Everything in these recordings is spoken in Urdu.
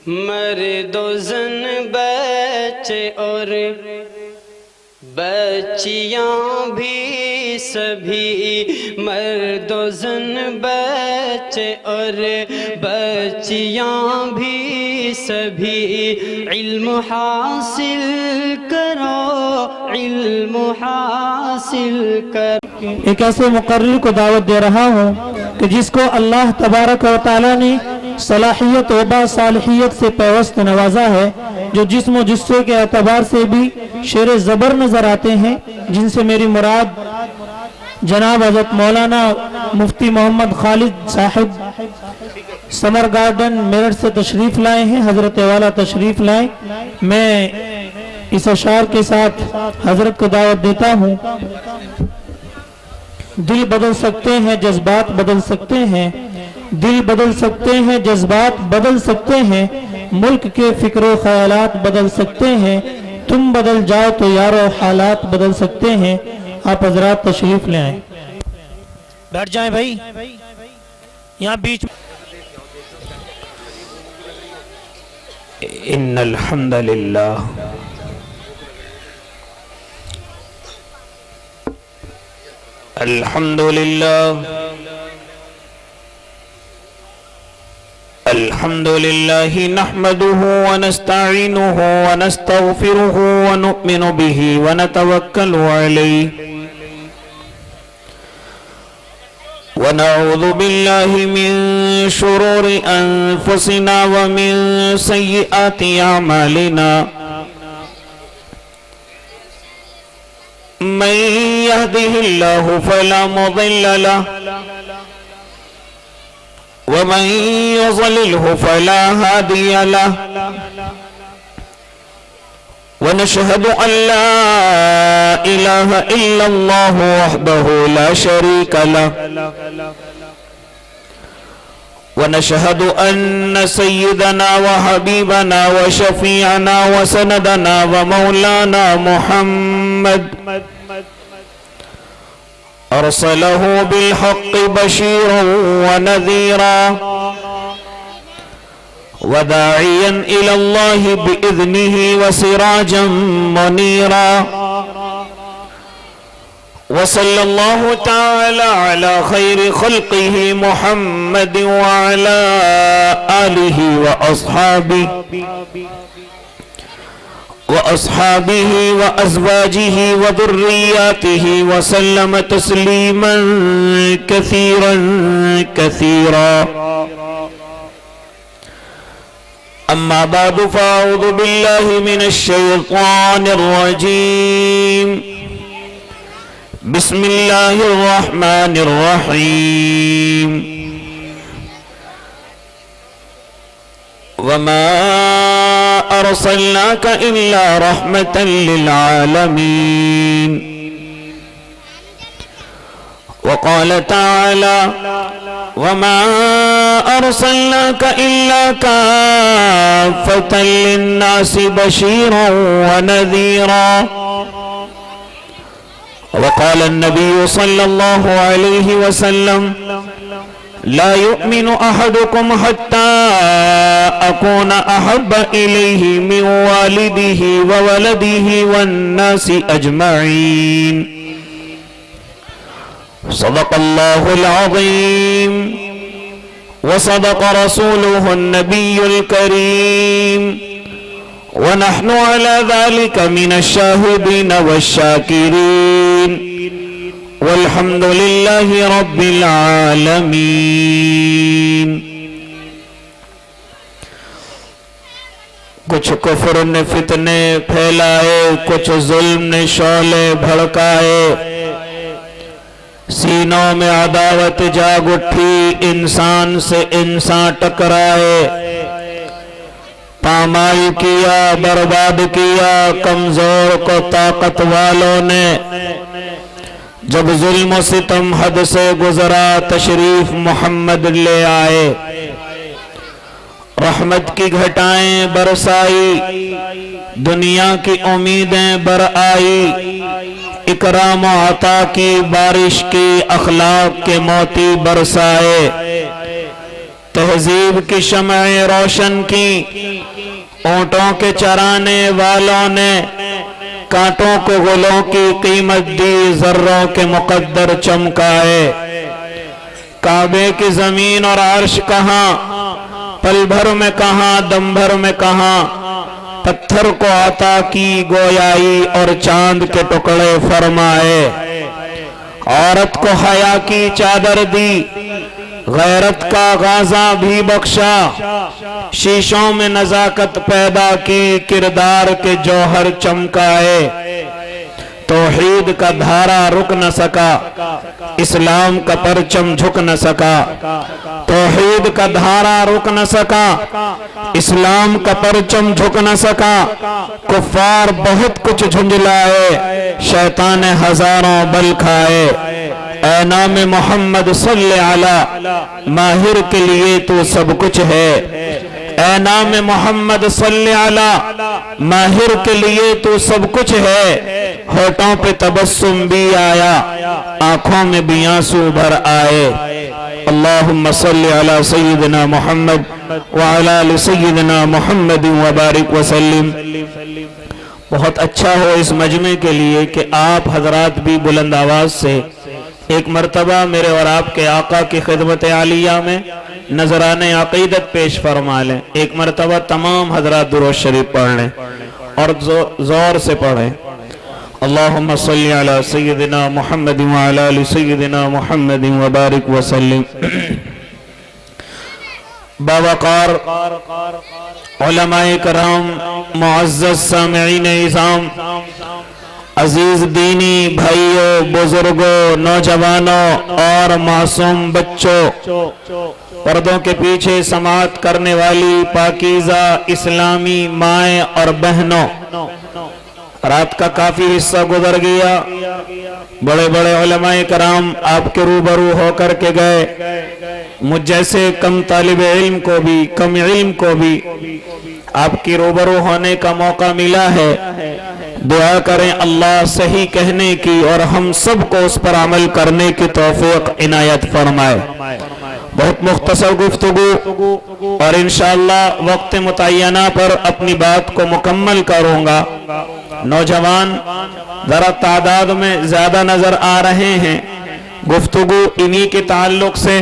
مرد و زن بچے اور بچیاں بھی سبھی، مرد و زن بچے اور بچیاں بھی سبھی، علم حاصل کرو، علم حاصل کرو۔ ایک ایسے مقرر کو دعوت دے رہا ہوں کہ جس کو اللہ تبارک و تعالیٰ نے صلاحیت و باصالحیت سے پیوست نوازا ہے، جو جسم و جثے کے اعتبار سے بھی شیر زبر نظر آتے ہیں، جن سے میری مراد جناب حضرت مولانا مفتی محمد خالد صاحب سمر گارڈن میرٹھ سے تشریف لائے ہیں۔ حضرت والا تشریف لائیں۔ میں اس اشعار کے ساتھ حضرت کو دعوت دیتا ہوں۔ دل بدل سکتے ہیں، جذبات بدل سکتے ہیں، دل بدل سکتے ہیں، جذبات بدل سکتے ہیں، ملک کے فکر و خیالات بدل سکتے ہیں، تم بدل جاؤ تو یارو حالات بدل سکتے ہیں۔ آپ حضرات تشریف لے آئیں، بیٹھ جائیں بھائی یہاں بیچ۔ ان الحمد للہ الحمد للہ الحمد للہ نحمده ونستعینه ونستغفره ونؤمن به ونتوکل علیہ ونعوذ باللہ من شرور انفسنا ومن سیئات اعمالنا من يهده الله فلا مضل له ومن يضلله فلا هادي له ونشهد أن لا إله إلا الله وحده لا شريك له ونشهد أن سيدنا وحبيبنا وشفيعنا وسندنا ومولانا محمد أرسله بالحق بشيرا ونذيرا وداعيا إلى الله بإذنه وسراجا منيرا وصلى الله تعالى على خير خلقه محمد وعلى آله وأصحابه وأزواجه وذرياته وسلم تسليما كثيرا كثيرا أما بعد فأعوذ بالله من الشيطان الرجيم بسم الله الرحمن الرحيم وما أرسلناك إلا رحمة للعالمين وقال تعالى وما أرسلناك إلا كافة للناس بشيرا ونذيرا وقال النبي صلى الله عليه وسلم لا يؤمن أحدكم حتى أكون أحب إليه من والده وولده والناس أجمعين صدق الله العظيم وصدق رسوله النبي الكريم ونحن على ذلك من الشاهدين والشاكرين والحمد لله رب العالمين۔ کچھ کفر نے فتنے پھیلائے، کچھ ظلم نے شعلے بھڑکائے، سینوں میں عداوت جاگ اٹھی، انسان سے انسان ٹکرائے، پامال کیا، برباد کیا کمزور کو طاقت والوں نے۔ جب ظلم و ستم حد سے گزرا، تشریف محمد لے آئے، رحمت کی گھٹائیں برسائی، دنیا کی امیدیں برآئی، اکرام و عطا کی بارش کی، اخلاق کے موتی برسائے، تہذیب کی شمعیں روشن کی اونٹوں کے چرانے والوں نے کانٹوں کو گلوں کی قیمت دی ذروں کے مقدر چمکائے کعبے کی زمین اور عرش کہاں پل بھر میں کہاں دم بھر میں کہاں پتھر کو عطا کی گویائی اور چاند کے ٹکڑے فرمائے عورت کو حیا کی چادر دی غیرت کا غازہ بھی بخشا شیشوں میں نزاکت پیدا کی کردار کے جوہر چمکائے توحید کا دھارا رک نہ سکا اسلام کا پرچم جھک نہ سکا توحید کا دھارا رک نہ سکا اسلام کا پرچم جھک نہ سکا کفار بہت کچھ جھنجھلائے شیطان ہزاروں بل کھائے اے نام محمد صلی علی ماہر کے لیے تو سب کچھ ہے اے نام محمد صلی علی ماہر کے لیے تو سب کچھ ہے ہونٹوں پہ تبسم بھی آیا آنکھوں میں بھی آنسو بھر آئے اللہم صلی علی سیدنا محمد وعلی آل سیدنا محمد وبارک وسلم بہت اچھا ہو اس مجمع کے لیے کہ آپ حضرات بھی بلند آواز سے ایک مرتبہ میرے اور آپ کے آقا کی خدمت عالیہ میں نذران عقیدت پیش فرما لیں ایک مرتبہ تمام حضرات درود شریف پڑھ لیں اور زور سے پڑھیں اللہم صلی علی سیدنا محمد وعلی آل سیدنا محمد وبارک وسلم باوقار علماء کرام معزز سامعین اعظام عزیز دینی بھائیوں بزرگوں نوجوانوں اور معصوم بچوں پردوں کے پیچھے سماعت کرنے والی پاکیزہ اسلامی مائیں اور بہنوں رات کا کافی حصہ گزر گیا بڑے بڑے علماء کرام آپ کے روبرو ہو کر کے گئے مجھ جیسے کم طالب علم کو بھی کم علم کو بھی آپ کی روبرو ہونے کا موقع ملا ہے دعا کریں اللہ صحیح کہنے کی اور ہم سب کو اس پر عمل کرنے کی توفیق عنایت فرمائے بہت مختصر گفتگو اور انشاءاللہ وقت متعینہ پر اپنی بات کو مکمل کروں گا نوجوان ذرا تعداد میں زیادہ نظر آ رہے ہیں گفتگو انہی کے تعلق سے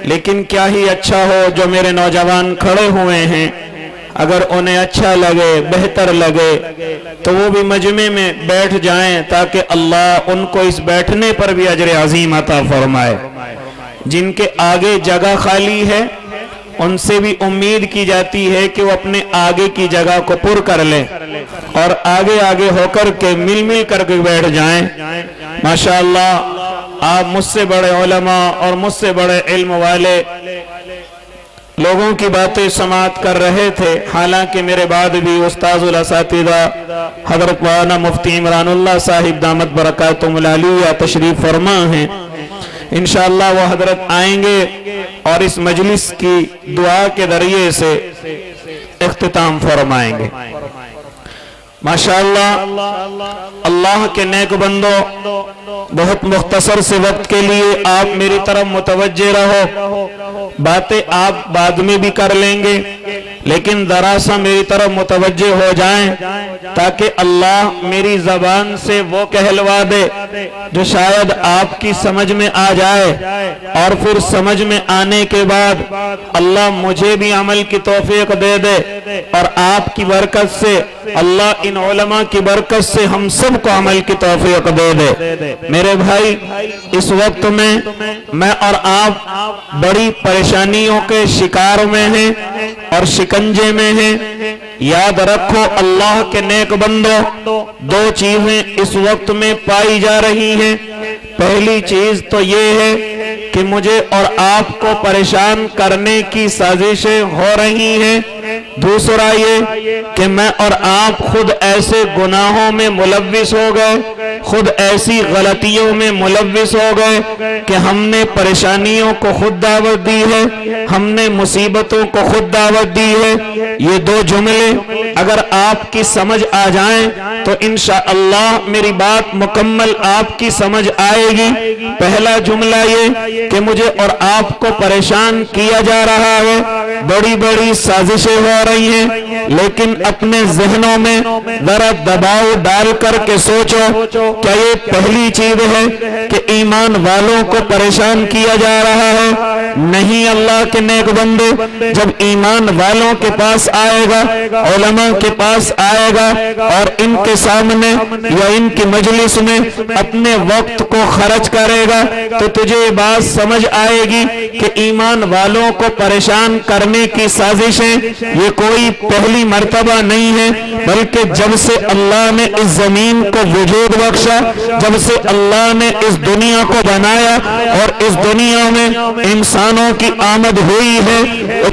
لیکن کیا ہی اچھا ہو جو میرے نوجوان کھڑے ہوئے ہیں اگر انہیں اچھا لگے بہتر لگے تو وہ بھی مجمع میں بیٹھ جائیں تاکہ اللہ ان کو اس بیٹھنے پر بھی اجر عظیم عطا فرمائے جن کے آگے جگہ خالی ہے ان سے بھی امید کی جاتی ہے کہ وہ اپنے آگے کی جگہ کو پر کر لیں اور آگے آگے ہو کر کے مل کر کے بیٹھ جائیں ماشاءاللہ آپ مجھ سے بڑے علماء اور مجھ سے بڑے علم والے لوگوں کی باتیں سماعت کر رہے تھے حالانکہ میرے بعد بھی استاذ الاساتذہ حضرت مولانا مفتی عمران اللہ صاحب دامت برکاتہم العالیہ تشریف فرما ہیں انشاءاللہ وہ حضرت آئیں گے اور اس مجلس کی دعا کے ذریعے سے اختتام فرمائیں گے ماشاءاللہ اللہ کے نیک بندوں بہت مختصر سے وقت کے لیے آپ میری طرف متوجہ رہو باتیں آپ بعد میں بھی کر لیں گے لیکن ذرا سا میری طرف متوجہ ہو جائیں تاکہ اللہ میری زبان سے وہ کہلوا دے جو شاید آپ کی سمجھ میں آ جائے اور پھر سمجھ میں آنے کے بعد اللہ مجھے بھی عمل کی توفیق دے دے اور آپ کی برکت سے اللہ ان علماء کی برکت سے ہم سب کو عمل کی توفیق دے دے میرے بھائی اس وقت میں اور آپ بڑی پریشانیوں کے شکار میں ہیں اور شکنجے میں ہیں یاد رکھو اللہ کے نیک بندو دو چیزیں اس وقت میں پائی جا رہی ہیں پہلی چیز تو یہ ہے کہ مجھے اور آپ کو پریشان کرنے کی سازشیں ہو رہی ہیں دوسرا یہ کہ میں اور آپ خود ایسے گناہوں میں ملوث ہو گئے خود ایسی غلطیوں میں ملوث ہو گئے کہ ہم نے پریشانیوں کو خود دعوت دی ہے، ہم نے مصیبتوں کو خود دعوت دی ہے۔ یہ دو جملے اگر آپ کی سمجھ آ جائیں تو انشاءاللہ میری بات مکمل آپ کی سمجھ آئے گی۔ پہلا جملہ یہ کہ مجھے اور آپ کو پریشان کیا جا رہا ہے، بڑی بڑی سازشیں ہو رہی ہیں، لیکن اپنے ذہنوں میں ذرا دباؤ ڈال کر کے سوچو، کیا یہ پہلی چیز ہے کہ ایمان والوں کو پریشان کیا جا رہا ہے؟ نہیں اللہ کے نیک بندے، جب ایمان والوں کے پاس آئے گا، علماء کے پاس آئے گا اور ان کے سامنے یا ان کی مجلس میں اپنے وقت کو خرچ کرے گا تو تجھے یہ بات سمجھ آئے گی کہ ایمان والوں کو پریشان کرنے کی سازشیں یہ کوئی پہلی مرتبہ نہیں ہے، بلکہ جب سے اللہ نے اس زمین کو وجود بخشا، جب سے اللہ نے اس دنیا کو بنایا اور اس دنیا میں انسانوں کی آمد ہوئی ہے،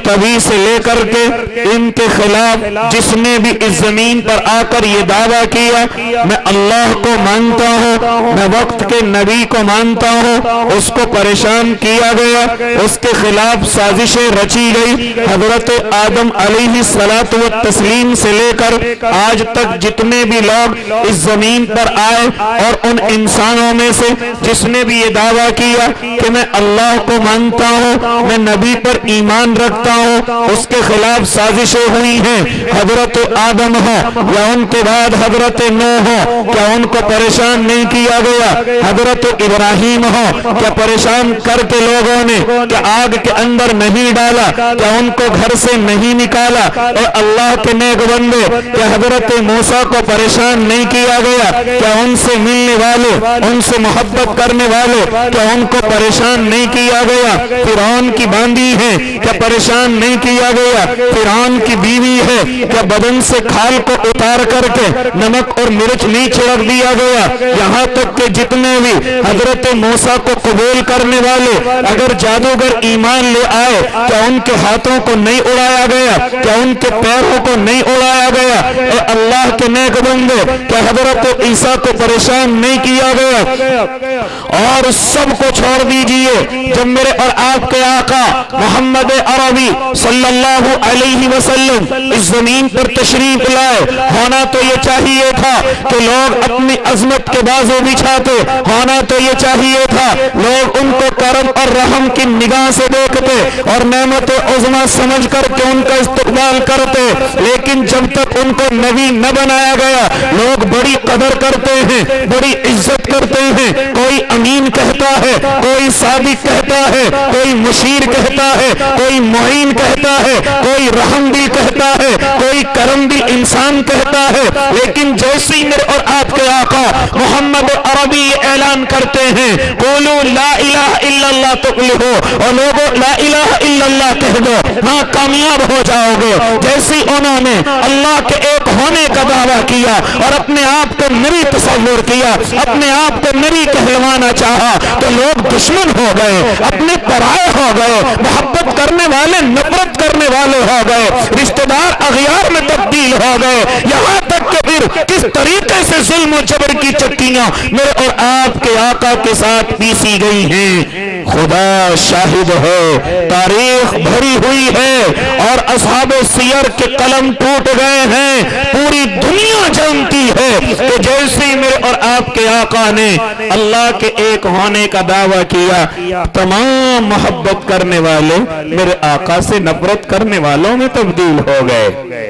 تبھی سے لے کر کے ان کے خلاف جس نے بھی اس زمین پر آ کر یہ دعویٰ کیا میں اللہ کو مانتا ہوں، میں وقت کے نبی کو مانتا ہوں، اس کو پریشان کیا گیا، اس کے خلاف سازشیں رچی گئی۔ حضرت آدم علیہ السلام سے لے کر آج تک جتنے بھی لوگ اس زمین پر آئے اور ان انسانوں میں سے جس نے بھی یہ دعویٰ کیا کہ میں اللہ کو مانتا ہوں، میں نبی پر ایمان رکھتا ہوں، اس کے خلاف سازشیں ہوئی ہیں۔ حضرت آدم ہو یا ان کے بعد حضرت نوح ہو، کیا ان کو پریشان نہیں کیا گیا؟ حضرت ابراہیم ہو، کیا پریشان کر کے لوگوں نے کیا آگ کے اندر نہیں ڈالا؟ کیا ان کو گھر سے نہیں نکالا؟ اے اللہ کے نیک بندے، کیا حضرت موسیٰ کو پریشان نہیں کیا گیا؟ کیا ان سے ملنے والے، ان سے محبت کرنے والے، کیا ان کو پریشان نہیں کیا گیا؟ فرعون کی باندی ہے، کیا پریشان نہیں کیا گیا؟ فرعون کی بیوی ہے، کیا بدن سے کھال کو اتار کر کے نمک اور مرچ نہیں چھڑک دیا گیا؟ یہاں تک کہ جتنے بھی حضرت موسیٰ کو قبول کرنے والے اگر جادوگر ایمان لے آئے، کیا ان کے ہاتھوں کو نہیں اڑایا گیا؟ کیا ان کے پیروں کو نہیں اڑایا گیا؟ اے اللہ کے نیک بندے، کیا حضرت عیسیٰ کو پریشان نہیں کیا گیا؟ اور سب کو چھوڑ دیجئے، جب میرے اور آپ کے آقا محمد عربی صلی اللہ علیہ وسلم اس زمین پر تشریف لائے، ہونا تو یہ چاہیے تھا کہ لوگ اپنی عظمت کے بازو بچھاتے، ہونا تو یہ چاہیے تھا لوگ ان کو کرم اور رحم کی نگاہ سے دیکھتے اور نعمت عظمیٰ سمجھ کر کے ان کا استقبال کرتے، لیکن جب تک ان کو نبی نہ بنایا گیا لوگ بڑی قدر کرتے ہیں، بڑی عزت کرتے ہیں، کوئی امین کہتا ہے، کوئی صادق کہتا ہے، کوئی مشیر کہتا ہے، کوئی معین کہتا ہے، کوئی رحم دل کہتا ہے، کوئی کرم دل انسان کہتا ہے، لیکن جیسے ہی میرے اور آپ کے آقا محمد عربی اعلان کرتے ہیں قولوا لا الہ الا اللہ تفلحوا، اور لوگوں لا الہ الا اللہ کہہ دو، ہاں کامیاب ہو جاؤ گے، جیسے انہوں نے اللہ کے ایک ہونے کا دعویٰ کیا اور اپنے آپ کو نبی تصور کیا، اپنے آپ کو نبی کہلوانا چاہا تو لوگ دشمن ہو گئے، اپنے پرائے ہو گئے، محبت کرنے والے نفرت کرنے والے ہو گئے، رشتہ دار اغیار میں تبدیل ہو گئے، یہاں تک کہ پھر کس طریقے سے ظلم و جبر کی چکیاں میرے اور آپ کے آقا کے ساتھ پیسی گئی ہیں۔ خدا شاہد ہے، تاریخ بھری ہوئی ہے اور اصحاب سیر کے قلم ٹوٹ گئے ہیں، پوری دنیا جانتی ہے کہ جیسے میرے اور آپ کے آقا نے اللہ کے ایک ہونے کا دعویٰ کیا، تمام محبت کرنے والے میرے آقا سے نفرت کرنے والوں میں تبدیل ہو گئے۔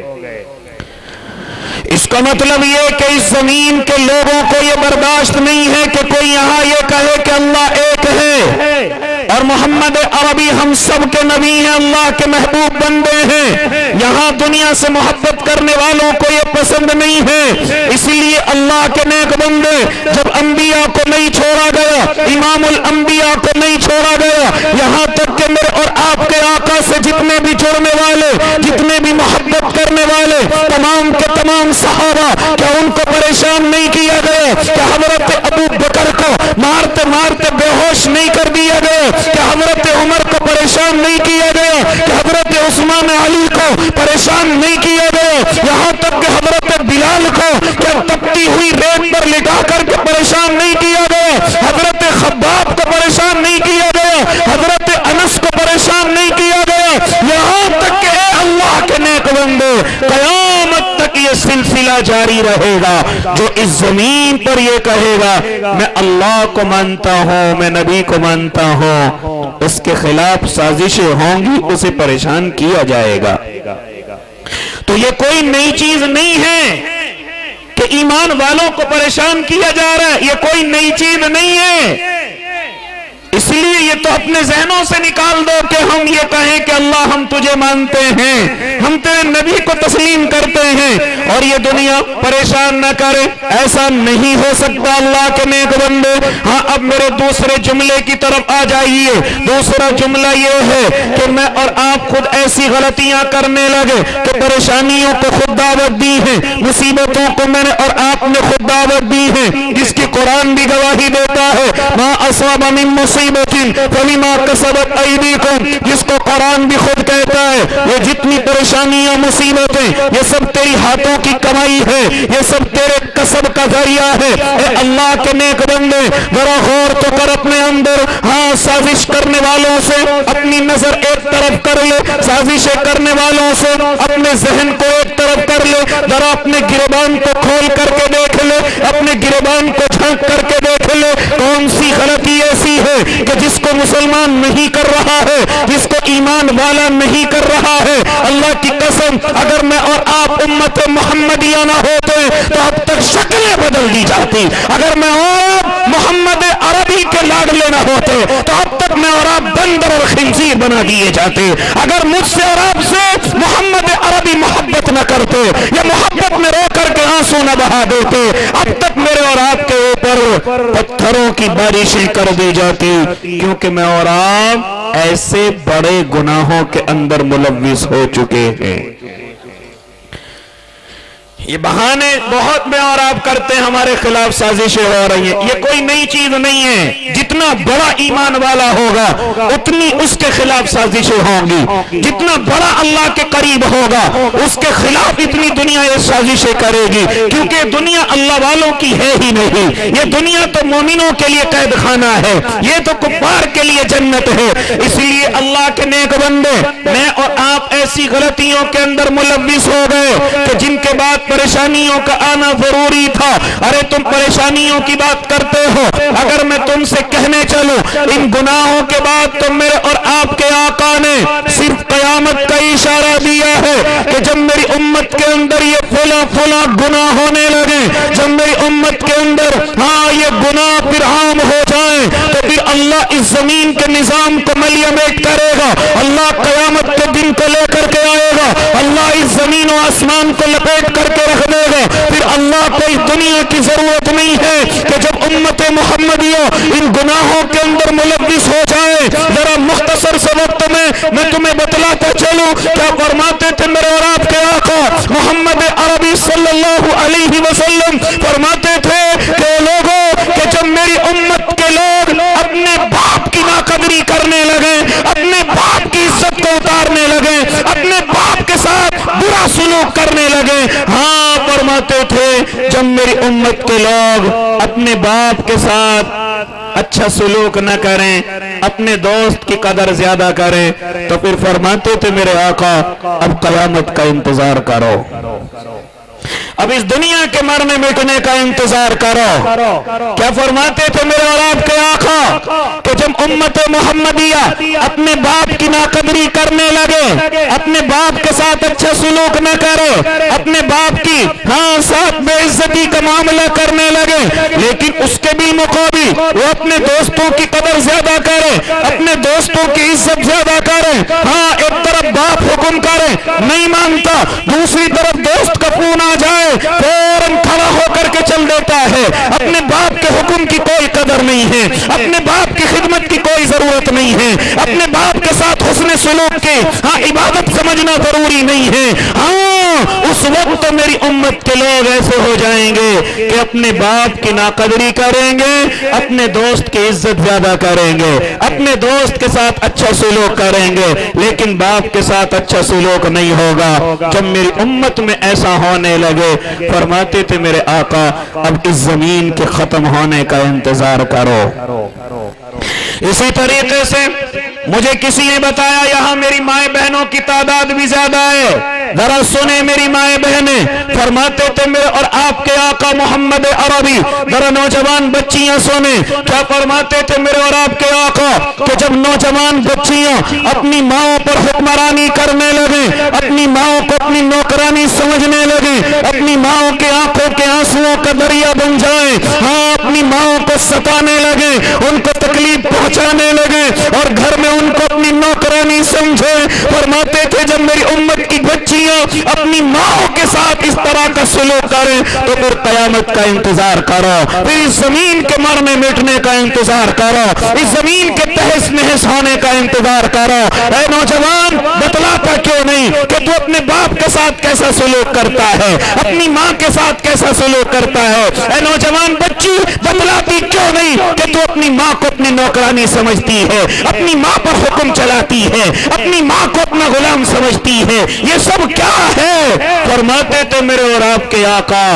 اس کا مطلب یہ کہ اس زمین کے لوگوں کو یہ برداشت نہیں ہے کہ کوئی یہاں یہ کہے کہ اللہ ایک ہے اور محمد عربی ہم سب کے نبی ہیں، اللہ کے محبوب بندے ہیں۔ یہاں دنیا سے محبت کرنے والوں کو یہ پسند نہیں ہے، اسی لیے اللہ کے نیک بندے جب انبیاء کو نہیں چھوڑا گیا، امام الانبیاء کو نہیں چھوڑا گیا، یہاں تک کہ میرے اور آپ کے آقا سے جتنے بھی جڑنے والے، جتنے بھی محبت کرنے والے تمام کے تمام صحابہ، کیا ان کو پریشان نہیں کیا گیا؟ کیا حضرت ابو بکر کو مارتے مارتے بے ہوش نہیں کر دیا گیا؟ کیا حضرت عمر کو پریشان نہیں کیا گیا؟ کیا حضرت عثمان علی کو پریشان نہیں کیا گیا؟ یہاں تک کہ حضرت بلال کو کیا تپتی ہوئی ریت پر لٹا کر کے پریشان جاری رہے گا۔ جو اس زمین پر یہ کہے گا میں اللہ کو مانتا ہوں، میں نبی کو مانتا ہوں، اس کے خلاف سازشیں ہوں گی، اسے پریشان کیا جائے گا۔ تو یہ کوئی نئی چیز نہیں ہے کہ ایمان والوں کو پریشان کیا جا رہا ہے، یہ کوئی نئی چیز نہیں ہے۔ اس لیے یہ تو اپنے ذہنوں سے نکال دو کہ ہم یہ کہیں کہ اللہ ہم تجھے مانتے ہیں، ہم تیرے نبی کو تسلیم کرتے ہیں، اور یہ دنیا پریشان نہ کرے۔ ایسا نہیں ہو سکتا اللہ کے نیک بندے۔ ہاں اب میرے دوسرے جملے کی طرف آ جائیے۔ دوسرا جملہ یہ ہے کہ میں اور آپ خود ایسی غلطیاں کرنے لگے کہ پریشانیوں کو خود دعوت دی ہے، مصیبتوں کو میں نے اور آپ نے خود دعوت دی ہے، جس کی قرآن بھی گواہی دیتا ہے ما اصاب من مصیبت فبما کسبت ایدیکم، جس کو قرآن بھی خود کہتا ہے یہ جتنی پریشانیاں مصیبتیں یہ سب تیری ہاتھوں کی کمائی ہے، یہ سب تیرے کسب کا ذریعہ ہے۔ اے اللہ کے نیک بندے ذرا غور تو کر اپنے اندر۔ ہاں سازش کرنے والوں سے اپنی نظر ایک طرف کر لے، سازشیں کرنے والوں سے اپنے ذہن کو ایک طرف کر لے، ذرا اپنے گریبان کو کھول کر کے دیکھ لے، اپنے گریبان کو جھانک کر کے دیکھ لے کون سی غلطی ایسی ہے کہ جس کو مسلمان نہیں کر رہا ہے، جس کو ایمان والا نہیں کر رہا ہے۔ اللہ کی قسم اگر میں اور آپ امت محمدیہ نہ ہوتے تو اب تک شکلیں بدل دی جاتی۔ اگر میں اور محمد عربی کے لاڈلے نہ ہوتے تو اب تک میں اور آپ بندر اور خنزیر بنا دیے جاتے۔ اگر مجھ سے اور آپ سے محمد عربی محبت نہ کرتے یا محبت میں رو کر کے آنسو نہ بہا دیتے، اب تک میرے اور آپ کے اوپر پتھروں کی بارشیں کر دی جاتی، کیونکہ میں اور آپ ایسے بڑے گناہوں کے اندر ملوث ہو چکے ہیں۔ یہ بہانے بہت میں اور آپ کرتے ہیں، ہمارے خلاف سازشیں ہو رہی ہیں۔ یہ کوئی نئی چیز نہیں ہے۔ جتنا بڑا ایمان والا ہوگا اتنی اس کے خلاف سازشیں ہوں گی، جتنا بڑا اللہ کے قریب ہوگا اس کے خلاف اتنی دنیا یہ سازشیں کرے گی، کیونکہ دنیا اللہ والوں کی ہے ہی نہیں۔ یہ دنیا تو مومنوں کے لیے قید خانہ ہے، یہ تو کفار کے لیے جنت ہے۔ اس لیے اللہ کے نیک بندے میں اور آپ ایسی غلطیوں کے اندر ملوث ہو گئے کہ جن کے بعد پریشانیوں کا آنا ضروری تھا۔ ارے تم پریشانیوں کی بات کرتے ہو، اگر میں تم سے کہنے چلوں ان گناہوں کے بعد تو میرے اور آپ کے آقا نے صرف قیامت کا اشارہ دیا ہے کہ جب میری امت کے اندر یہ فلاں فلاں گناہ ہونے لگے، جب میری امت کے اندر ہاں یہ گناہ پھر عام ہو جائیں تو پھر اللہ اس زمین کے نظام کو ملیمیٹ کرے گا، اللہ قیامت کے دن کو لے کر کے آئے گا، اللہ اس زمین و آسمان کو لپیٹ کر کے رکھ دے گا۔ پھر اللہ کو اس دنیا کی ضرورت نہیں ہے کہ جب امت محمدیہ ان گناہوں کے اندر ملوث ہو جائے۔ ذرا مختصر سے وقت میں تمہیں بتلاتا چلوں کیا فرماتے تھے میرے اور آپ کے آقا محمد عربی صلی اللہ علیہ وسلم۔ فرماتے تھے کہ لوگوں کہ جب میری امت کے لوگ اپنے باپ کی ناقدری کرنے لگے، اپنے باپ کی عزت کو اتارنے لگے، اپنے باپ کے ساتھ برا سلوک کرنے لگے، ہاں فرماتے تھے جب میری امت کے لوگ اپنے باپ کے ساتھ اچھا سلوک نہ کریں، اپنے دوست کی قدر زیادہ کریں، تو پھر فرماتے تھے میرے آقا اب قیامت کا انتظار کرو، اب اس دنیا کے مرنے مٹنے کا انتظار کرو۔ کیا فرماتے تھے میرے اور آپ کے آقا کہ جب امت محمدیہ اپنے باپ کی ناقدری کرنے لگے، اپنے باپ کے ساتھ اچھا سلوک نہ کرے، اپنے باپ کی ساتھ بے عزتی کا معاملہ کرنے لگے، لیکن اس کے بھی مقابل وہ اپنے دوستوں کی قدر زیادہ کرے، اپنے دوستوں کی عزت زیادہ کرے۔ ہاں ایک طرف باپ حکم کرے نہیں مانتا، دوسری طرف دوست کا فون آ جائے فوراً کھڑا ہو کر کے چل دیتا ہے، اپنے باپ کے حکم کی کوئی قدر نہیں ہے، اپنے باپ کی خدمت کی کوئی ضرورت نہیں ہے، اپنے باپ کے ساتھ حسن سلوک کی عبادت سمجھنا ضروری نہیں ہے۔ ہاں اس وقت تو میری امت کے لوگ ایسے ہو جائیں گے کہ اپنے باپ کی ناقدری کریں گے، اپنے دوست کی عزت زیادہ کریں گے، اپنے دوست کے ساتھ اچھا سلوک کریں گے، لیکن باپ کے ساتھ اچھا سلوک نہیں ہوگا۔ جب میری امت میں ایسا ہونے لگے فرماتے تھے میرے آقا اب اس زمین کے ختم ہونے کا انتظار کرو۔ اسی طریقے سے مجھے کسی نے بتایا یہاں میری مائیں بہنوں کی تعداد بھی زیادہ ہے، ذرا سنیں میری مائیں بہنیں، فرماتے تھے میرے اور آپ کے آقا محمد عربی، ذرا نوجوان بچیاں سنیں کیا فرماتے تھے میرے اور آپ کے آقا کہ جب نوجوان بچیاں اپنی ماں پر حکمرانی کرنے لگیں، اپنی ماں کو اپنی نوکرانی سمجھنے لگیں، اپنی ماں کے آنکھوں کے آنسوؤں کا دریا بن جائیں، ہاں اپنی ماں کو ستانے لگیں، ان کو تکلیف پہنچانے لگیں اور گھر میں ان کو اپنی نوکرانی سمجھیں، فرماتے تھے جب میری امت کی بچیاں اپنی ماں کے ساتھ اس طرح کا سلوک کریں تو پھر قیامت کا انتظار کرو، پھر اس زمین کے مرنے مٹنے کا انتظار کرو، اس زمین کے تہس نہس ہونے کا انتظار کرو۔ اے نوجوان بتلاتا کیوں نہیں کہ تو اپنے باپ کے ساتھ کیسا سلوک کرتا ہے، اپنی ماں کے ساتھ کیسا سلوک کرتا ہے؟ اے نوجوان بچی بتلاتی کیوں نہیں کہ تو اپنی ماں کو اپنی نوکرانی سمجھتی ہے، اپنی ماں پر حکم چلاتی ہے، اپنی ماں کو اپنا غلام سمجھتی ہے؟ یہ سب کیا ہے؟ فرماتے تھے میرے اور آپ کے آقا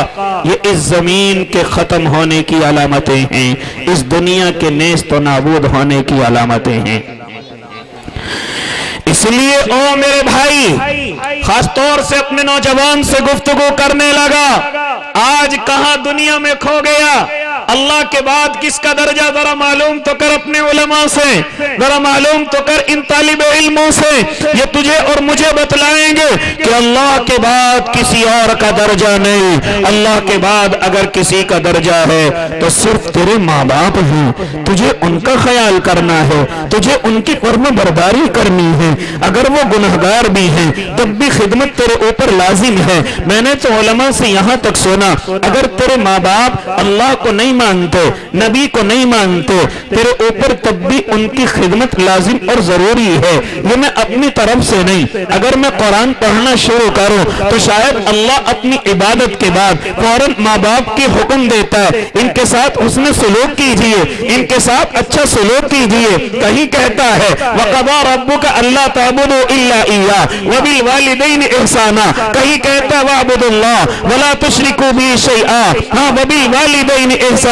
یہ اس زمین کے ختم ہونے کی علامتیں ہیں، اس دنیا کے نیست و نابود ہونے کی علامتیں ہیں۔ اس لیے او میرے بھائی خاص طور سے اپنے نوجوان سے گفتگو کرنے لگا، آج کہاں دنیا میں کھو گیا؟ اللہ کے بعد کس کا درجہ ذرا معلوم تو کر اپنے علماء سے، ذرا معلوم تو کر ان طالب علموں سے، یہ تجھے اور مجھے بتلائیں گے کہ اللہ کے بعد کسی اور کا درجہ نہیں، اللہ کے بعد اگر کسی کا درجہ ہے تو صرف تیرے ماں باپ ہیں، تجھے ان کا خیال کرنا ہے، تجھے ان کی فرما برداری کرنی ہے، اگر وہ گنہگار بھی ہیں تب بھی خدمت تیرے اوپر لازم ہے۔ میں نے تو علماء سے یہاں تک سنا اگر تیرے ماں باپ اللہ کو نہیں مانتے، نبی کو نہیں مانتے، تیرے اوپر تب بھی ان کی خدمت لازم اور ضروری ہے۔ یہ میں اپنی طرف سے نہیں، اگر میں قرآن پڑھنا شروع کروں تو شاید اللہ اپنی عبادت کے بعد فوراً ماں باپ کی حکم دیتا ہے ان کے ساتھ حسن سلوک کیجئے، ان کے ساتھ اچھا سلوک کیجئے۔ کہیں کہتا ہے وَقَضَىٰ رَبُّكَ أَلَّا تَعْبُدُوا إِلَّا إِيَّاهُ وَبِالْوَالِدَيْنِ إِحْسَانًا، کہیں کہتا ہے وَاعْبُدُوا اللَّهَ وَلَا تُشْرِكُوا بِهِ شَيْئًا، ہاں وَبِالْوَالِدَيْنِ إِحْسَانًا۔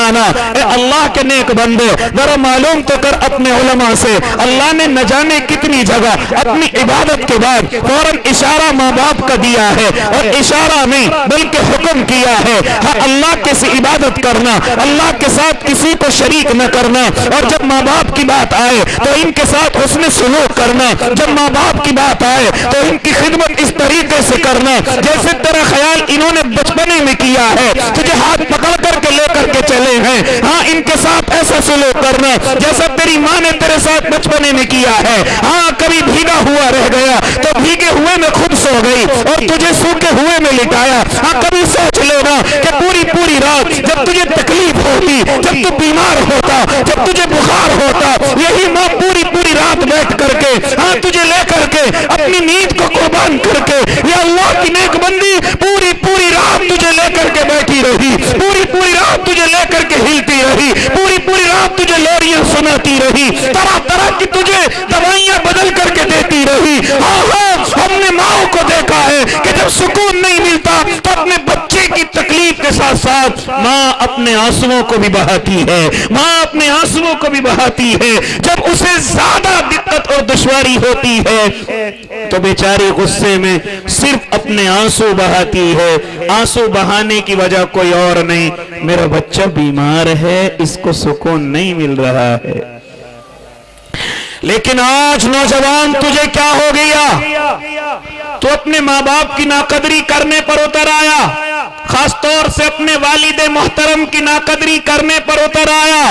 اے اللہ کے نیک بندے ذرا معلوم تو کر اپنے علماء سے، اللہ نے نہ جانے کتنی جگہ اپنی عبادت کے بعد فوراً اشارہ ماں باپ کا دیا ہے، اور اشارہ نہیں بلکہ حکم کیا ہے ہاں اللہ کے سے عبادت کرنا، اللہ کے ساتھ کسی کو شریک نہ کرنا، اور جب ماں باپ کی بات آئے تو ان کے ساتھ حسن سلوک کرنا، جب ماں باپ کی بات آئے تو ان کی خدمت اس طریقے سے کرنا جیسے تیرا خیال انہوں نے بچپنے میں کیا ہے، تجھے ہاتھ پکڑ کر کے لے کر کے چلے ہیں، ہاں ان کے ساتھ ایسا سلوک کرنا جیسا تیری ماں نے تیرے ساتھ بچپنے میں کیا ہے۔ ہاں کبھی بھیگا ہوا رہ گیا تو بھیگے ہوئے میں خود سو گئی اور تجھے سوکھے ہوئے میں لٹایا۔ ہاں کبھی سوچ لینا کہ پوری رات جب تجھے تکلیف ہوتی، جب تو بیمار ہوتا، جب تجھے بخار ہوتا، یہی ماں پوری رات بیٹھ کر کے ہاں تجھے لے کر کے اپنی نیند کو قربان کر کے یا اللہ کی نیک بندی پوری رات تجھے لے کر کے بیٹھی رہی، پوری رات تجھے لے کر کے ہلتی رہی، پوری رات تجھے لوریاں سناتی رہی، طرح کی تجھے دوائیاں بدل کر کے دیتی رہی۔ ہاں ہم نے ماں کو دیکھا ہے کہ جب سکون نہیں ملتا تو اپنے بچے کی تکلیف کے ساتھ ساتھ ماں اپنے آنسوؤں کو بھی بہاتی ہے، ماں اپنے آنسوؤں کو بھی بہاتی ہے۔ جب اسے زیادہ دقت اور دشواری ہوتی ہے تو بیچاری غصے میں صرف اپنے آنسو بہاتی ہے، آنسو بہانے کی وجہ کوئی اور نہیں، میرا بچہ بیمار ہے اس کو سکون نہیں مل رہا ہے۔ لیکن آج نوجوان تجھے کیا ہو گیا؟ تو اپنے ماں باپ کی ناقدری کرنے پر اتر آیا، خاص طور سے اپنے والد محترم کی ناقدری کرنے پر اتر آیا۔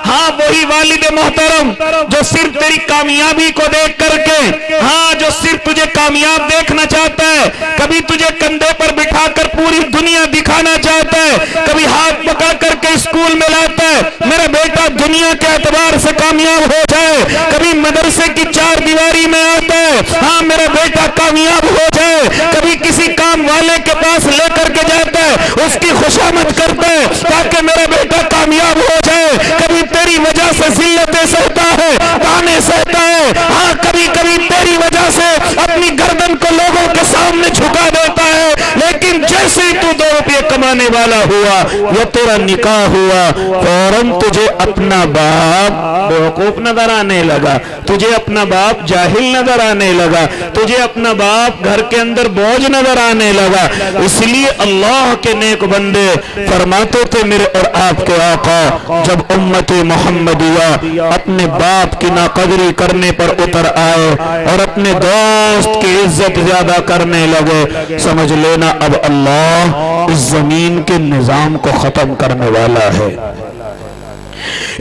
ہاں وہی والد محترم جو صرف تیری کامیابی کو دیکھ کر کے ہاں جو صرف تجھے کامیاب دیکھنا چاہتا ہے، کبھی تجھے کندھے پر بٹھا کر پوری دنیا دکھانا چاہتا ہے، کبھی ہاتھ پکڑ کر کے اسکول میں لاتا ہے میرا بیٹا دنیا کے اعتبار سے کامیاب ہو جائے، کبھی مدرسے کی چار دیواری میں آتا ہے ہاں میرا بیٹا کامیاب ہو جائے، کبھی کسی کام والے کے پاس لے کر کے جاتا ہے اس کی خوشامد کرتا ہے تاکہ میرا بیٹا کامیاب ہو جائے، کبھی تیری وجہ سے ذلتیں سہتا ہے، تانے سہتا ہے، ہاں کبھی تیری وجہ سے اپنی گردن کو لوگوں کے سامنے جھکا دیتا ہے، لیکن جیسے ہی تو 2 روپے کما جانے والا ہوا یا تیرا نکاح ہوا، فوراً تجھے اپنا باپ بیوقوف نظر آنے لگا، تجھے اپنا باپ جاہل نظر آنے لگا، تجھے اپنا باپ گھر کے اندر بوجھ نظر آنے لگا۔ اس لیے اللہ کے نیک بندے فرماتے تھے میرے اور آپ کے آقا، جب امت محمدیہ اپنے باپ کی ناقدری کرنے پر اتر آئے اور اپنے دوست کی عزت زیادہ کرنے لگے، سمجھ لینا اب اللہ اس زمین کے نظام کو ختم کرنے والا ہے۔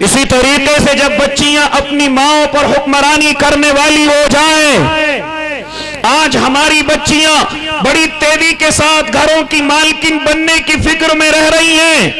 اسی طریقے سے جب بچیاں اپنی ماؤں پر حکمرانی کرنے والی ہو جائیں، آج ہماری بچیاں بڑی تیزی کے ساتھ گھروں کی مالکن بننے کی فکر میں رہ رہی ہیں،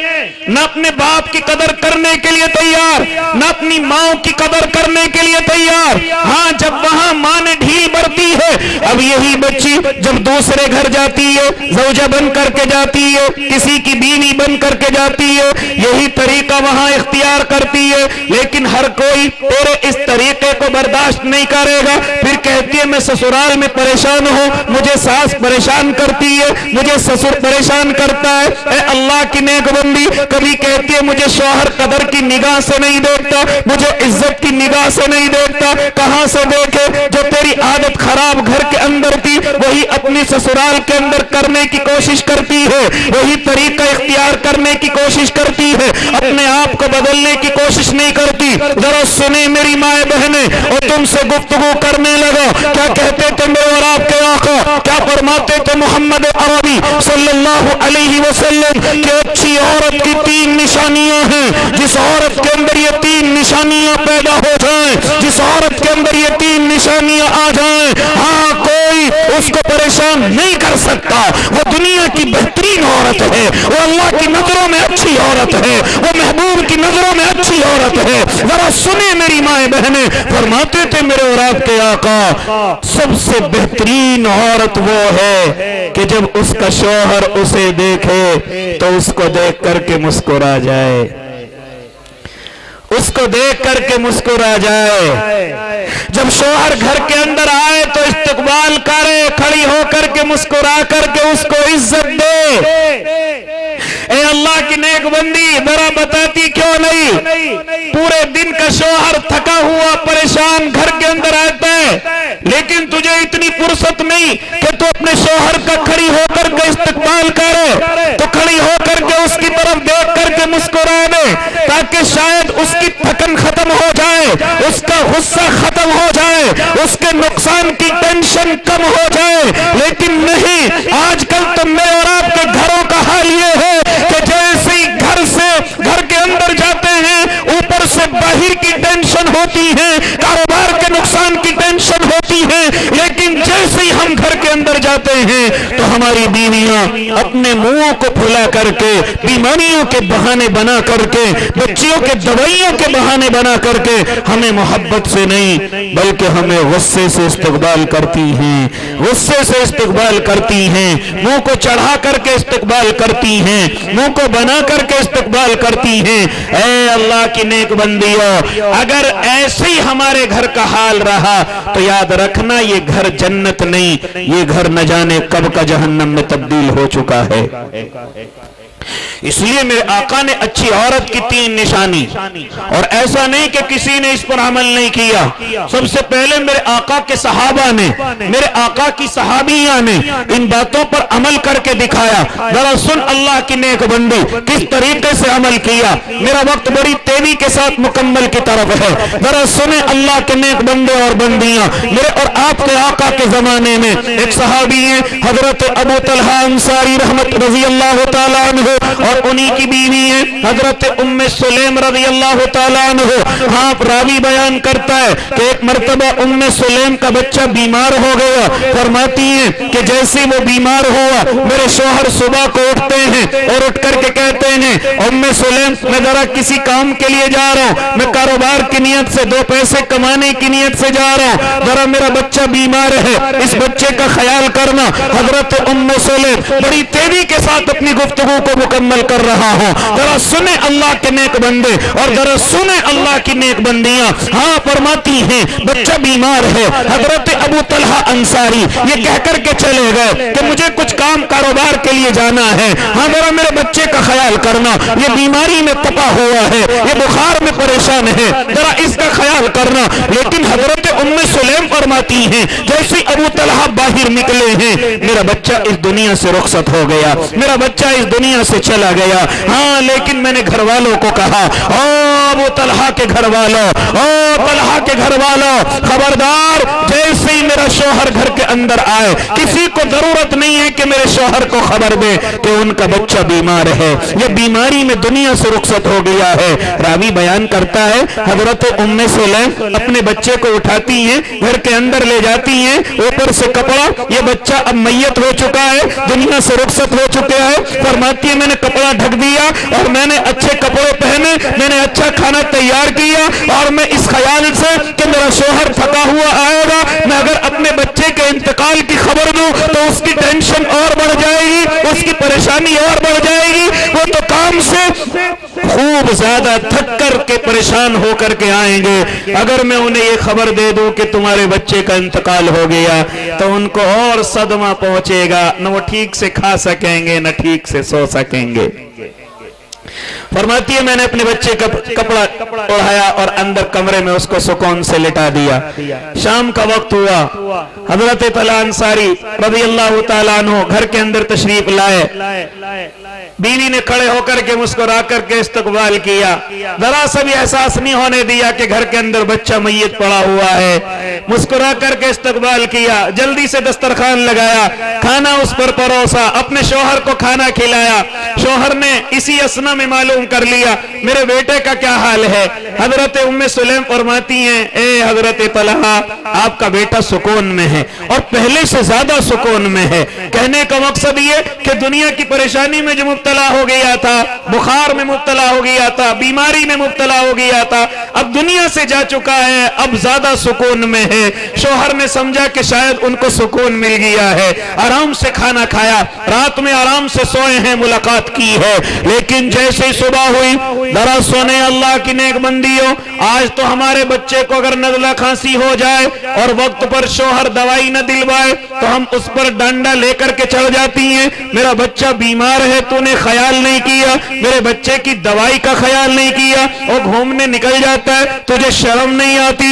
نہ اپنے باپ کی قدر کرنے کے لیے تیار، نہ اپنی ماں کی قدر کرنے کے لیے تیار۔ ہاں جب وہاں ماں نے ڈھیل برتی ہے، اب یہی بچی جب دوسرے گھر جاتی ہے، زوجہ بن کر کے جاتی ہے، کسی کی بیوی بن کر کے جاتی ہے، یہی طریقہ وہاں اختیار کرتی ہے، لیکن ہر کوئی تیرے اس طریقے کو برداشت نہیں کرے گا۔ پھر کہتی ہے میں سسرال میں پریشان ہوں، مجھے ساس پریشان کرتی ہے، مجھے سسر پریشان کرتا ہے۔ اے اللہ کی نیک بندی، کبھی کہتی ہے مجھے شوہر قدر کی نگاہ سے نہیں دیکھتا، مجھے عزت کی نگاہ سے نہیں دیکھتا۔ کہاں سے دیکھے؟ جو تیری عادت خراب گھر کے اندر تھی وہی اپنی سسرال کے اندر کرنے کی کوشش کرتی ہے، وہی طریقہ اختیار کرنے کی کوشش کرتی ہے، اپنے آپ کو بدلنے کی کوشش نہیں کرتی۔ ذرا سنیں میری مائیں بہنیں، اور تم سے گفتگو کرنے لگا، کیا کہتے تھے میرے اور آپ کے آقا، کیا فرماتے تھے محمد عربی صلی اللہ علیہ وسلم کہ اچھی عورت کی 3 نشانیاں ہیں۔ جس عورت کے اندر یہ 3 نشانیاں پیدا ہو جائیں، جس عورت کے اندر یہ 3 نشانیاں آ جائیں، ہاں کوئی اس کو پریشان نہیں کر سکتا۔ وہ دنیا کی بہترین عورت ہے، وہ اللہ کی نظروں میں اچھی عورت ہے، وہ محبوب کی نظروں میں اچھی عورت ہے۔ ذرا سنیں میری مائیں بہنیں، فرماتے تھے میرے اور آپ کے آقا سب سے بہترین عورت وہ ہے کہ جب اس کا شوہر اسے دیکھے تو اس کو دیکھ کر کے مسکرا جائے، اس کو دیکھ کر کے مسکرا جائے۔ جب شوہر گھر کے اندر آئے تو استقبال کرے، کھڑی ہو کر کے مسکرا کر کے اس کو عزت دے۔ اے اللہ کی نیک بندی، ذرا بتاتی کیوں نہیں؟ پورے دن کا شوہر تھکا ہوا پریشان گھر کے اندر آتا ہے، لیکن تجھے اتنی فرصت نہیں کہ تو اپنے شوہر کا کھڑی ہو کر کے استقبال کرے، تو کھڑی ہو کر کے اس کی طرف دیکھ کر کے مسکرا دے، تاکہ شاید اس کی تھکن ختم ہو جائے، اس کا غصہ ختم ہو جائے، اس کے نقصان کی ٹینشن کم ہو جائے۔ لیکن نہیں، آج کل تو میرے اور آپ کے گھروں کا حال یہ ہے کہ جیسے ہی گھر کے اندر جاتے ہیں، اوپر سے باہر کی ٹینشن ہوتی ہے، کاروبار کے نقصان کی ٹینشن ہوتی ہے، لیکن جیسے ہی ہم گھر کے اندر جاتے ہیں تو ہماری بیویاں اپنے منہوں کو پھلا کر کے، بیماریوں کے بہانے بنا کر کے، بچیوں کے دوائیوں کے بہانے بنا کر کے ہمیں محبت سے نہیں بلکہ ہمیں غصے سے استقبال کرتی ہیں، غصے سے استقبال کرتی ہیں، منہ کو چڑھا کر کے استقبال کرتی ہیں، منہ کو بنا کر کے استقبال کرتی ہیں۔ اے اللہ کی نیک بندیوں، اگر ایسے ہی ہمارے گھر کا حال رہا تو یاد رکھنا یہ گھر جنت نہیں، یہ گھر نہ جانے کب کا جہنم میں تبدیل ہو چکا ہے۔ اس لیے میرے آقا نے اچھی عورت کی 3 نشانی، اور ایسا نہیں کہ کسی نے اس پر عمل نہیں کیا۔ سب سے پہلے میرے آقا کے صحابہ نے، میرے آقا کی صحابیہ نے ان باتوں پر عمل کر کے دکھایا۔ ذرا سن اللہ کی نیک بندی کس طریقے سے عمل کیا۔ میرا وقت بڑی تیزی کے ساتھ مکمل کی طرف ہے، ذرا سنیں اللہ کے نیک بندے اور بندیاں۔ میرے اور آپ کے آقا کے زمانے میں ایک صحابی ہیں حضرت ابو طلحہ انصاری رحمت رضی اللہ تعالیٰ عنہ، اور انہی کی بیوی ہے حضرت ام سلیم رضی اللہ تعالیٰ عنہ۔ ہاں راوی بیان کرتا ہے کہ ایک مرتبہ ام سلیم کا بچہ بیمار ہو گیا، فرماتی ہیں کہ جیسے وہ بیمار ہوا میرے شوہر صبح کو اٹھتے ہیں اور اٹھ کر کے کہتے ہیں ام سلیم میں ذرا کسی کام کے لیے جا رہا ہوں، میں کاروبار کی نیت سے 2 پیسے کمانے کی نیت سے جا رہا ہوں، ذرا میرا بچہ بیمار ہے، اس بچے کا خیال کرنا۔ حضرت ام سلیم بڑی تیزی کے ساتھ اپنی گفتگو کو مکمل کر رہا ہوں. ذرا سنیں اللہ کے نیک بندے اور ذرا سنیں اللہ کی نیک بندیاں. ہاں فرماتی ہیں بچہ بیمار ہے. حضرت ابو طلحہ انصاری یہ کہہ کر کے چلے گئے کہ مجھے کچھ کام کاروبار کے لیے جانا ہے. ہاں ذرا میرے بچے کا خیال کرنا, یہ بیماری میں تپا ہوا ہے, یہ بخار میں پریشان ہے, ذرا اس کا خیال کرنا. لیکن حضرت ام سلیم فرماتی ہیں جیسے ابو طلحہ باہر نکلے ہیں میرا بچہ اس دنیا سے رخصت ہو گیا, میرا بچہ اس دنیا سے چلا گیا. ہاں لیکن میں نے گھر والوں کو کہا, او ابو طلحہ کے گھر والوں, او طلحہ کے گھر والوں, خبردار جیسے ہی میرا شوہر گھر کے اندر آئے کسی کو ضرورت نہیں ہے کہ میرے شوہر کو خبر دے کہ ان کا بچہ بیمار ہے, یہ بیماری میں دنیا سے رخصت ہو گیا ہے. راوی بیان کرتا ہے حضرت ام سلیم اپنے بچے کو اٹھاتی ہیں, گھر کے اندر لے جاتی ہیں, اوپر سے کپڑا, یہ بچہ اب میت ہو چکا ہے, دنیا سے رخصت ہو چکا ہے. فرماتی ہے میں نے کپڑا ڈھک دیا اور میں نے اچھے کپڑے پہنے, میں نے اچھا کھانا تیار کیا اور میں اس خیال سے کہ میرا شوہر تھکا ہوا آئے گا, میں اگر اپنے بچے کے انتقال کی خبر دوں تو اس کی ٹینشن اور بڑھ جائے گی, اس کی پریشانی اور بڑھ جائے گی. وہ تو کام سے خوب زیادہ تھک کر کے پریشان ہو کر کے آئیں گے. اگر میں انہیں یہ خبر دے دوں کہ تمہارے بچے کا انتقال ہو گیا تو ان کو اور صدمہ پہنچے گا, نہ وہ ٹھیک سے کھا سکیں گے نہ ٹھیک سے سو سکیں گے. فرماتی ہے میں نے اپنے بچے کا کپڑا اڑایا اور اندر کمرے میں اس کو سکون سے لٹا دیا. شام کا وقت ہوا, حضرت طلحہ انصاری رضی اللہ تعالیٰ عنہ گھر کے اندر تشریف لائے. بیوی نے کھڑے ہو کر کے مسکرا کر کے استقبال کیا, ذرا سا بھی احساس نہیں ہونے دیا کہ گھر کے اندر بچہ میت پڑا ہوا ہے. مسکرا کر کے استقبال کیا, جلدی سے دسترخوان لگایا, کھانا اس پر پروسا, اپنے شوہر کو کھانا کھلایا. شوہر نے اسی اسنا میں معلوم کر لیا میرے بیٹے کا کیا حال ہے. حضرت ام سلیم فرماتی ہیں اے حضرت طلحہ آپ کا بیٹا سکون میں ہے اور پہلے سے زیادہ سکون میں ہے. کہنے کا مقصد یہ کہ دنیا کی پریشانی میں جو مبتلا ہو گیا تھا, بخار میں مبتلا ہو گیا تھا, بیماری میں مبتلا ہو گیا تھا, اب دنیا سے جا چکا ہے, اب زیادہ سکون میں ہے. شوہر نے سمجھا کہ شاید ان کو سکون مل گیا ہے, آرام سے کھانا کھایا, رات میں آرام سے سوئے ہیں, ملاقات کی ہے. لیکن جیسے صبح ہوئی, ذرا سونے اللہ کی نیک بندیوں, آج تو ہمارے بچے کو اگر نزلہ کھانسی ہو جائے اور وقت پر شوہر دوائی نہ دلوائے تو ہم اس پر ڈنڈا لے کر کے چڑھ جاتی ہیں. میرا بچہ بیمار ہے, تو نے خیال نہیں کیا, میرے بچے کی دوائی کا خیال نہیں کیا, وہ گھومنے نکل جاتا ہے, تجھے شرم نہیں آتی,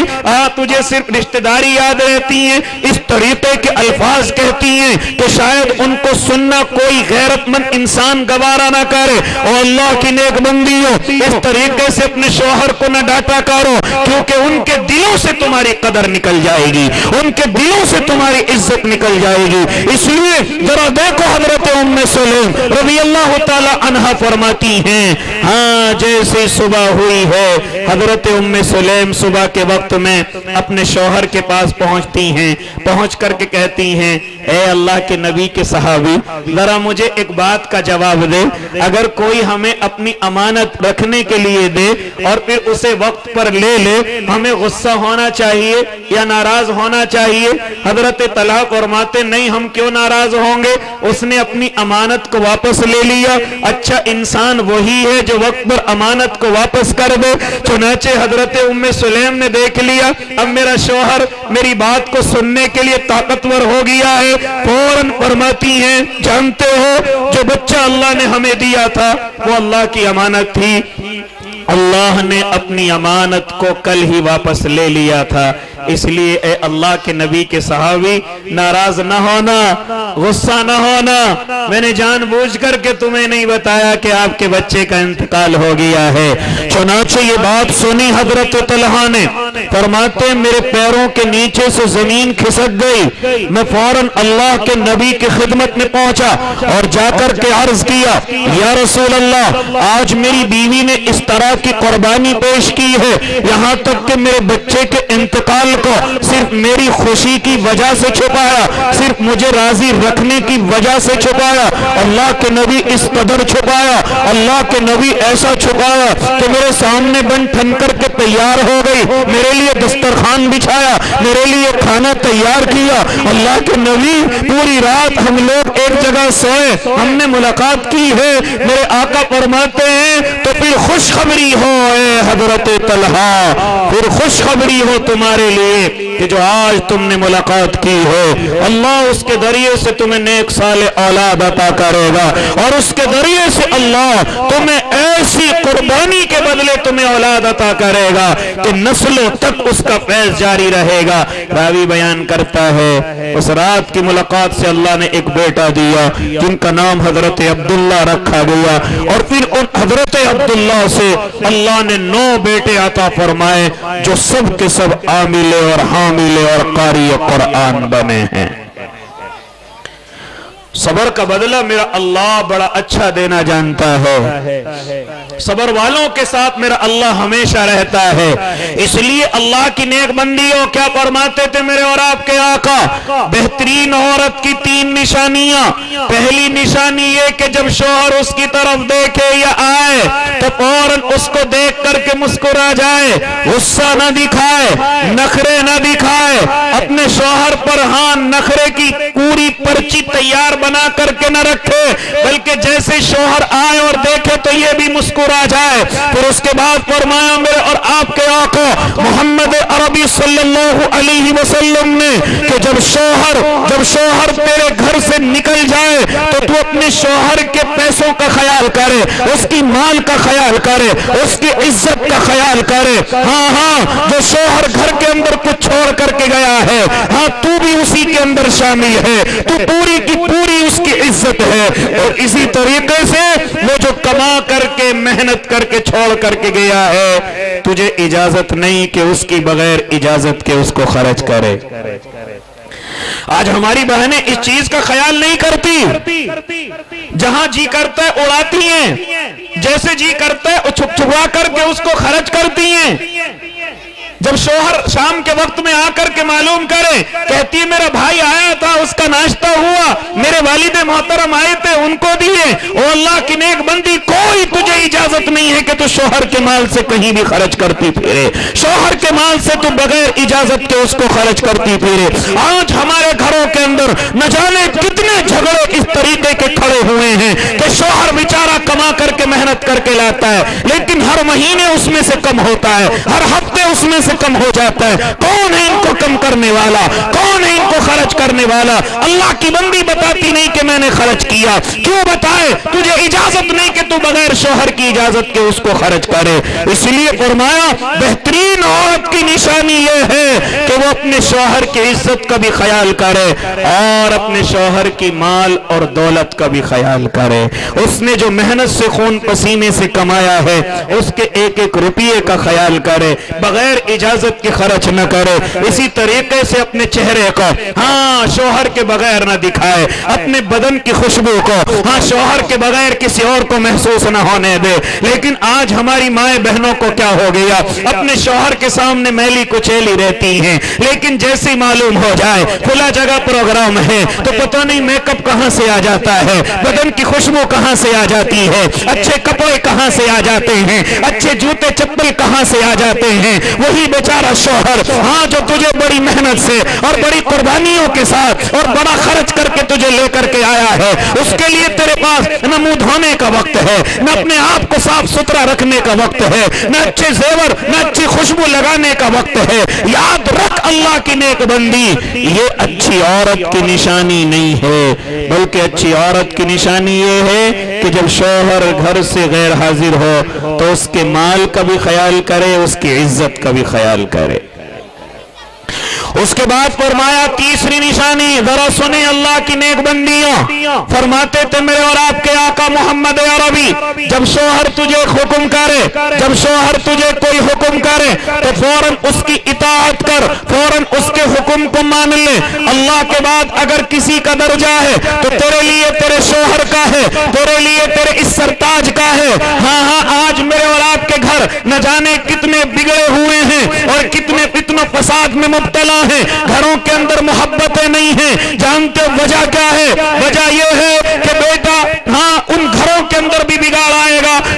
تجھے صرف رشتہ داری یاد رہتی ہیں. اس طریقے کے الفاظ کہتی ہیں کہ شاید ان کو سننا کوئی غیرت مند انسان گوارا نہ کرے. اور اللہ کی نیک بندیوں, اس طریقے سے اپنے شوہر کو نہ ڈانٹا کرو, کیونکہ ان کے دلوں سے تمہاری قدر نکل جائے گی, ان کے دلوں سے تمہاری عزت نکل جائے گی. اس لیے ذرا دیکھو حضرت ام سلیم رضی اللہ تعالی عنہا فرماتی ہیں ہاں جیسے صبح ہوئی ہے حضرت ام سلیم صبح کے وقت میں اپنے شوہر کے پاس پہنچتی ہیں, پہنچ کر کے کہتی ہیں اے اللہ کے نبی کے صحابی ذرا مجھے ایک بات کا جواب دے, اگر کوئی ہمیں اپنی امانت رکھنے کے لیے دے اور پھر اسے وقت پر لے لے, ہمیں غصہ ہونا چاہیے یا ناراض ہونا چاہیے؟ حضرت طلحہ فرماتے نہیں, ہم کیوں ناراض ہوں گے, اس نے اپنی امانت کو واپس لے لیا. اچھا انسان وہی ہے جو وقت پر امانت کو واپس کر دے. چنانچہ حضرت ام سلیم نے دیکھ لیا اب میرا شوہر میری بات کو سننے کے لیے طاقتور ہو گیا ہے, فوراً فرماتی ہیں جانتے ہو جو بچہ اللہ نے ہمیں دیا تھا وہ اللہ کی امانت تھی, اللہ نے اپنی امانت کو کل ہی واپس لے لیا تھا. اس لیے اے اللہ کے نبی کے صحابی ناراض نہ ہونا, غصہ نہ ہونا, میں نے جان بوجھ کر کے تمہیں نہیں بتایا کہ آپ کے بچے کا انتقال ہو گیا ہے. چنانچہ یہ بات سنی حضرت طلحہ نے, فرماتے میرے پیروں کے نیچے سے زمین کھسک گئی, میں فوراً اللہ کے نبی کی خدمت میں پہنچا اور جا کر کے عرض کیا یا رسول اللہ آج میری بیوی نے اس طرح کی قربانی پیش کی ہے, یہاں تک کہ میرے بچے کے انتقال کو صرف میری خوشی کی وجہ سے چھپایا, صرف مجھے راضی رکھنے کی وجہ سے چھپایا. اللہ کے نبی اس قدر چھپایا, اللہ کے نبی ایسا چھپایا کہ میرے سامنے بن ٹھن کر کے تیار ہو گئی. میرے لیے دسترخوان بچھایا، میرے لیے کھانا تیار کیا۔ اللہ کے نبی پوری رات ہم لوگ ایک جگہ سوئے، ہم نے ملاقات کی ہے، میرے آقا فرماتے ہیں تو پھر خوشخبری ہو اے حضرت طلحہ، پھر خوشخبری ہو تمہارے لیے کہ جو آج تم نے ملاقات کی ہے اللہ اس کے ذریعے سے تمہیں نیک صالح اولاد عطا کرے گا، اور اس کے ذریعے سے اللہ تمہیں ایسی قربانی کے بدلے تمہیں اولاد عطا کرے گا کہ نسلوں تک اس کا فیض جاری رہے گا۔ راوی بیان کرتا ہے اس رات کی ملاقات سے اللہ نے ایک بیٹا دیا جن کا نام حضرت عبداللہ رکھا گیا، اور پھر ان حضرت عبداللہ سے اللہ نے 9 بیٹے عطا فرمائے جو سب کے سب عامل اور حامل اور قاری قرآن بنے ہیں۔ صبر کا بدلہ میرا اللہ بڑا اچھا دینا جانتا ہے، صبر والوں کے ساتھ میرا اللہ ہمیشہ رہتا ہے۔ اس لیے اللہ کی نیک بندیوں کیا فرماتے تھے میرے اور آپ کے آقا؟ بہترین عورت کی 3 نشانیاں۔ پہلی نشانی یہ کہ جب شوہر اس کی طرف دیکھے یا آئے تو فوراً اس کو دیکھ کر کے مسکرا جائے، غصہ نہ دکھائے، نخرے نہ دکھائے، اپنے شوہر پر نخرے کی پوری پرچی تیار بنا کر کے نہ رکھے، بلکہ جیسے شوہر آئے اور دیکھے تو یہ بھی مسکرا جائے۔ پھر اس کے بعد فرمایا میرے اور آپ کے آقا محمد عربی صلی اللہ علیہ وسلم نے کہ جب شوہر تیرے گھر سے نکل جائے تو تو اپنے شوہر کے پیسوں کا خیال کرے، اس کی مال کا خیال کرے، اس کی عزت کا خیال کرے۔ ہاں جو شوہر گھر کے اندر کچھ چھوڑ کر کے گیا ہے، ہاں تو بھی اسی کے اندر شامل ہے، تو پوری کی پوری اس کی عزت ہے۔ اور اسی طریقے سے وہ جو کما کر کے محنت کر کے چھوڑ کر کے گیا ہے، تجھے اجازت نہیں کہ اس کی بغیر اجازت کے اس کو خرچ کرے۔ آج ہماری بہنیں اس چیز کا خیال نہیں کرتی، جہاں جی کرتا ہے اڑاتی ہیں، جیسے جی کرتا ہے چھپ چھپا کر کے اس کو خرچ کرتی ہیں۔ جب شوہر شام کے وقت میں آ کر کے معلوم کرے، کہتی ہے میرا بھائی آیا تھا، اس کا ناشتہ ہوا، میرے والد محترم آئے تھے ان کو دیے۔ او اللہ کی نیک بندی، کوئی تجھے اجازت نہیں ہے کہ تو شوہر کے مال سے کہیں بھی خرچ کرتی پھرے، شوہر کے مال سے تو بغیر اجازت کے اس کو خرچ کرتی پھرے۔ آج ہمارے گھروں کے اندر نہ جانے کتنے جھگڑے اس طریقے کے کھڑے ہوئے ہیں کہ شوہر بیچارہ کما کر کے محنت کر کے لاتا ہے، لیکن ہر مہینے اس میں سے کم ہوتا ہے، ہر ہفتے اس میں سے کم ہو جاتا ہے۔ کون ہے ان کو کم کرنے والا؟ کون ہے ان کو خرچ کرنے والا؟ اللہ کی بندی بتاتی نہیں کہ میں نے خرچ کیا، کیوں بتائے؟ تجھے اجازت نہیں کہ تو بغیر شوہر کی اجازت کے اس کو خرچ کرے۔ اس لیے فرمایا بہترین عورت کی نشانی یہ ہے کہ وہ اپنے شوہر کی عزت کا بھی خیال کرے اور اپنے شوہر کی مال اور دولت کا بھی خیال کرے۔ اس نے جو محنت سے خون پسینے سے کمایا ہے اس کے ایک ایک روپیے کا خیال کرے، بغیر اجازت کی خرچ نہ کرے۔ اسی طریقے سے اپنے چہرے کو شوہر کے بغیر نہ دکھائے، اپنے بدن کی خوشبو کو شوہر کے بغیر کسی اور کو محسوس نہ ہونے دے۔ لیکن آج ہماری مائیں بہنوں کو کیا ہو گیا؟ اپنے شوہر کے سامنے میلی کچیلی رہتی ہیں، لیکن جیسے معلوم ہو جائے کھلا جگہ پروگرام ہے تو پتہ نہیں میک اپ کہاں سے آ جاتا ہے، بدن کی خوشبو کہاں سے آ جاتی ہے، اچھے کپڑے کہاں سے آ جاتے ہیں، اچھے جوتے چپل کہاں سے آ جاتے ہیں۔ وہی بیچارہ شوہر جو تجھے بڑی محنت سے اور بڑی قربانیوں کے ساتھ اور بڑا خرچ کر کے تجھے لے کر کے آیا ہے، اس کے لیے تیرے پاس نہ منہ دھونے کا وقت ہے، نہ اپنے آپ کو صاف ستھرا رکھنے کا وقت ہے، نہ اچھے زیور نہ اچھی خوشبو لگانے کا وقت ہے۔ یاد رکھ اللہ کی نیک بندی، یہ اچھی عورت کی نشانی نہیں ہے، بلکہ اچھی عورت کی نشانی یہ ہے کہ جب شوہر گھر سے غیر حاضر ہو تو اس کے مال کا بھی خیال کرے، اس کی عزت کا بھی خیال کرے۔ اس کے بعد فرمایا تیسری نشانی، ذرا سنیں اللہ کی نیک بندیوں، فرماتے تھے میرے اور آپ کے آقا محمد عربی، جب شوہر تجھے حکم کرے، جب شوہر تجھے کوئی حکم کرے تو فوراً اس کی اطاعت کر، فوراً اس کے حکم کو مان لے۔ اللہ کے بعد اگر کسی کا درجہ ہے تو تیرے لیے تیرے شوہر کا ہے، تیرے لیے تیرے اس سرتاج کا ہے۔ آج میرے اور آپ کے گھر نہ جانے کتنے بگڑے ہوئے ہیں اور کتنے فتنہ فساد میں مبتلا ہیں، گھروں کے اندر محبتیں نہیں ہیں۔ جانتے وجہ کیا ہے؟ وجہ یہ ہے کہ بیٹا ان گھروں کے اندر بھی بگاڑ آئے گا